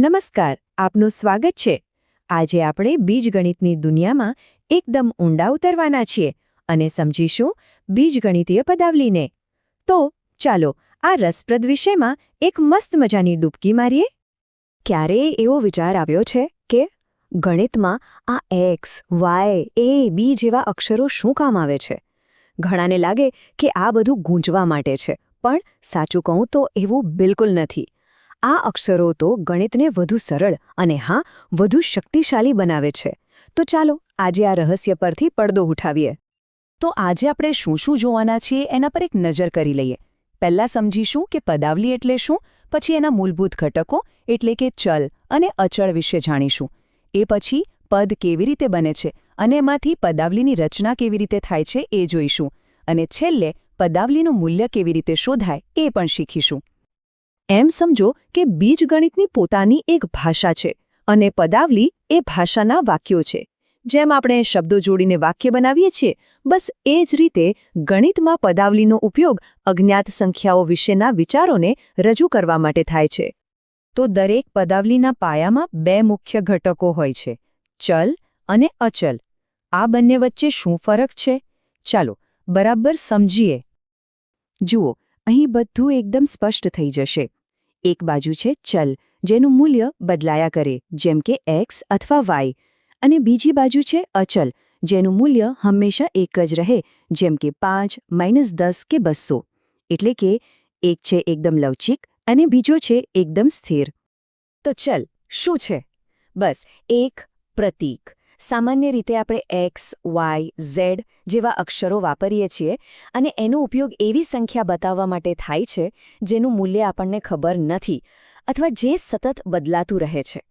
નમસ્કાર, આપનું સ્વાગત છે. આજે આપણે બીજગણિતની દુનિયામાં એકદમ ઊંડા ઉતરવાના છીએ અને સમજીશું બીજગણિતીય પદાવલીને. તો ચાલો આ રસપ્રદ વિષયમાં એક મસ્ત મજાની ડૂબકી મારીએ. ક્યારેય એવો વિચાર આવ્યો છે કે ગણિતમાં આ એક્સ, વાય, એ, બી જેવા અક્ષરો શું કામ આવે છે? ઘણાને લાગે કે આ બધું ગૂંચવા માટે છે, પણ સાચું કહું તો એવું બિલકુલ નથી. આ અક્ષરો તો ગણિતને વધુ સરળ અને વધુ શક્તિશાળી બનાવે છે. તો ચાલો આજે આ રહસ્ય પરથી પડદો ઉઠાવીએ. તો આજે આપણે શું શું જોવાના છીએ એના પર એક નજર કરી લઈએ. પહેલાં સમજીશું કે પદાવલી એટલે શું, પછી એના મૂળભૂત ઘટકો એટલે કે ચલ અને અચળ વિશે જાણીશું. એ પછી પદ કેવી રીતે બને છે અને એમાંથી પદાવલીની રચના કેવી રીતે થાય છે એ જોઈશું. અને છેલ્લે પદાવલીનું મૂલ્ય કેવી રીતે શોધાય એ પણ શીખીશું. એમ સમજો કે બીજગણિતની પોતાની એક ભાષા છે અને પદાવલી એ ભાષાના વાક્યો છે. જેમ આપણે શબ્દો જોડીને વાક્ય બનાવીએ છીએ, બસ એ જ રીતે ગણિતમાં પદાવલીનો ઉપયોગ અજ્ઞાત સંખ્યાઓ વિશેના વિચારોને રજૂ કરવા માટે થાય છે. તો દરેક પદાવલીના પાયામાં બે મુખ્ય ઘટકો હોય છે, ચલ અને અચલ. આ બંને વચ્ચે શું ફરક છે? ચાલો બરાબર સમજીએ. જુઓ, અહીં બધું એકદમ સ્પષ્ટ થઈ જશે. એક બાજુ છે ચલ, જેનું મૂલ્ય બદલાયા કરે, જેમ કે એક્સ અથવા વાય, અને બીજી બાજુ છે અચલ, જેનું મૂલ્ય હંમેશા એક જ રહે, જેમ કે 5, -10 કે 200. એટલે કે એક છે એકદમ લવચીક અને બીજો છે એકદમ સ્થિર. તો ચલ શું છે? બસ એક પ્રતીક. સામાન્ય રીતે આપણે એક્સ, વાય, ઝેડ જેવા અક્ષરો વાપરીએ છીએ અને એનો ઉપયોગ એવી સંખ્યા બતાવવા માટે થાય છે જેનું મૂલ્ય આપણને ખબર નથી અથવા જે સતત બદલાતું રહે છે.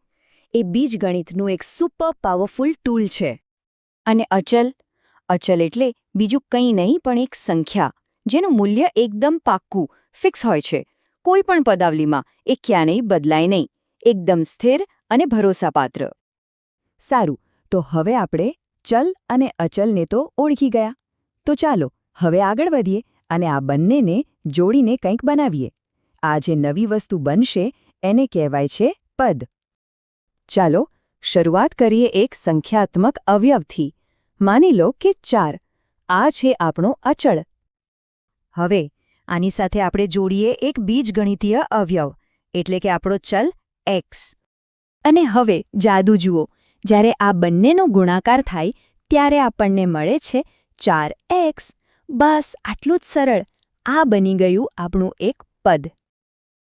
એ બીજગણિતનું એક સુપર પાવરફુલ ટૂલ છે. અને અચલ એટલે બીજું કંઈ નહીં પણ એક સંખ્યા, જેનું મૂલ્ય એકદમ પાક્કું, ફિક્સ હોય છે. કોઈ પણ પદાવલીમાં એ ક્યારેય બદલાય નહીં, એકદમ સ્થિર અને ભરોસાપાત્ર. સારું, તો હવે આપણે ચલ અને અચલને તો ઓળખી ગયા. તો ચાલો હવે આગળ વધીએ અને આ બંનેને જોડીને કંઈક બનાવીએ. આ જે નવી વસ્તુ બનશે એને કહેવાય છે પદ. ચાલો શરૂઆત કરીએ એક સંખ્યાત્મક અવયવથી. માની લો કે 4. આ છે આપણો અચળ. હવે આની સાથે આપણે જોડીએ એક બીજગણિતીય અવયવ, એટલે કે આપણો ચલ એક્સ. અને હવે જાદુ જુઓ, જ્યારે આ બંનેનો ગુણાકાર થાય ત્યારે આપણને મળે છે 4x. બસ આટલું જ સરળ. આ બની ગયું આપણું એક પદ.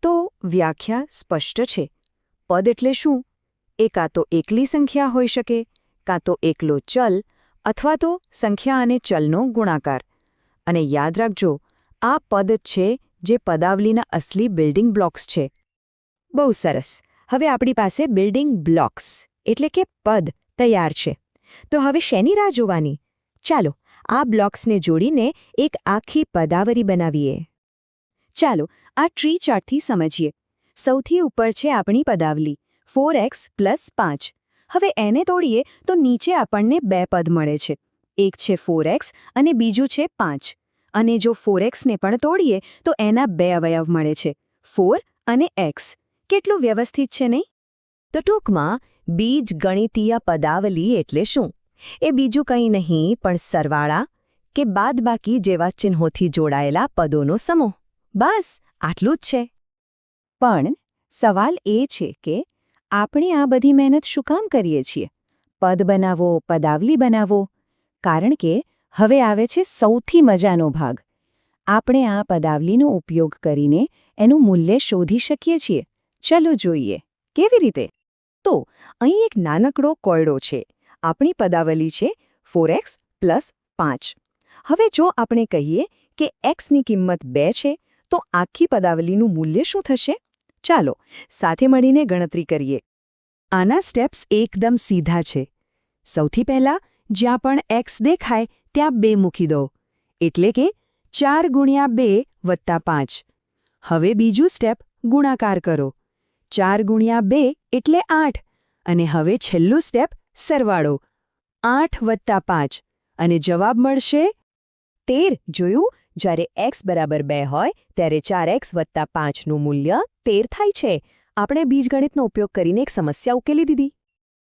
તો વ્યાખ્યા સ્પષ્ટ છે. પદ એટલે શું? એ કાં તો એકલી સંખ્યા હોઈ શકે, કાં તો એકલો ચલ, અથવા તો સંખ્યા અને ચલનો ગુણાકાર. અને યાદ રાખજો, આ પદ છે જે પદાવલીના અસલી બિલ્ડિંગ બ્લોક્સ છે. બહુ સરસ. હવે આપણી પાસે બિલ્ડિંગ બ્લોક્સ એટલે કે પદ તૈયાર છે. તો હવે શેની રાહ જોવાની? ચાલો આ બ્લોક્સને જોડીને એક આખી પદાવલી બનાવીએ. ચાલો આ ટ્રી ચાર્ટથી સમજીએ. સૌથી ઉપર છે આપણી પદાવલી 4x + 5. હવે એને તોડીએ તો નીચે આપણને બે પદ મળે છે. એક છે 4x અને બીજું છે 5. અને જો 4x ને પણ તોડીએ તો એના બે અવયવ મળે છે, 4 અને x. કેટલું વ્યવસ્થિત છે નહીં? તો ટૂંકમાં બીજગણિતીય પદાવલી એટલે શું? એ બીજું કંઈ નહીં પણ સરવાળા કે બાદબાકી જેવા ચિહ્નોથી જોડાયેલા પદોનો સમૂહ. બસ આટલું જ છે. પણ સવાલ એ છે કે આપણે આ બધી મહેનત શું કામ કરીએ છીએ? પદ બનાવો, પદાવલી બનાવો. કારણ કે હવે આવે છે સૌથી મજાનો ભાગ. આપણે આ પદાવલીનો ઉપયોગ કરીને એનું મૂલ્ય શોધી શકીએ છીએ. ચલો જોઈએ કેવી રીતે. તો અહીં એક નાનકડો કોયડો છે. આપણી પદાવલી છે 4x + 5. હવે જો આપણે કહીએ કે xની કિંમત 2 છે, તો આખી પદાવલીનું મૂલ્ય શું થશે? ચાલો સાથે મળીને ગણતરી કરીએ. આના સ્ટેપ્સ એકદમ સીધા છે. સૌથી પહેલાં જ્યાં પણ x દેખાય ત્યાં 2 મૂકી દો, એટલે કે 4 × 2 + 5. હવે બીજું સ્ટેપ ગુણાકાર કરો. 4 × 2 એટલે 8. અને હવે છેલ્લું સ્ટેપ સરવાળો. 8 + 5 અને જવાબ મળશે 13. જોયું? જ્યારે x = 2 હોય ત્યારે 4x + 5નું મૂલ્ય 13 થાય છે. આપણે બીજગણિતનો ઉપયોગ કરીને એક સમસ્યા ઉકેલી દીધી.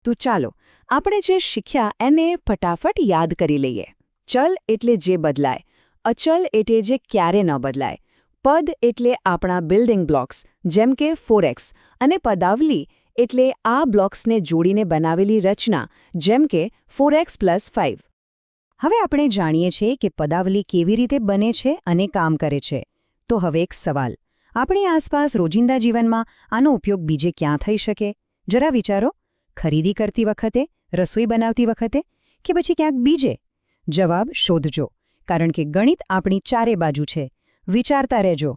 તો ચાલો આપણે જે શીખ્યા એને ફટાફટ યાદ કરી લઈએ. ચલ એટલે જે બદલાય, અચલ એટલે જે ક્યારે ન બદલાય, પદ એટલે આપણા બિલ્ડિંગ બ્લોક્સ જેમ કે 4x અને પદાવલી એટલે આ બ્લોક્સને જોડીને બનાવેલી રચના જેમ કે 4x + 5. હવે આપણે જાણીએ છીએ કે પદાવલી કેવી રીતે બને છે અને કામ કરે છે. તો હવે એક સવાલ, આપણી આસપાસ રોજિંદા જીવનમાં આનો ઉપયોગ બીજે ક્યાં થઈ શકે? જરા વિચારો. ખરીદી કરતી વખતે, રસોઈ બનાવતી વખતે કે પછી ક્યાંક બીજે? જવાબ શોધજો, કારણ કે ગણિત આપણી ચારે બાજુ છે. વિચારતા રહેજો.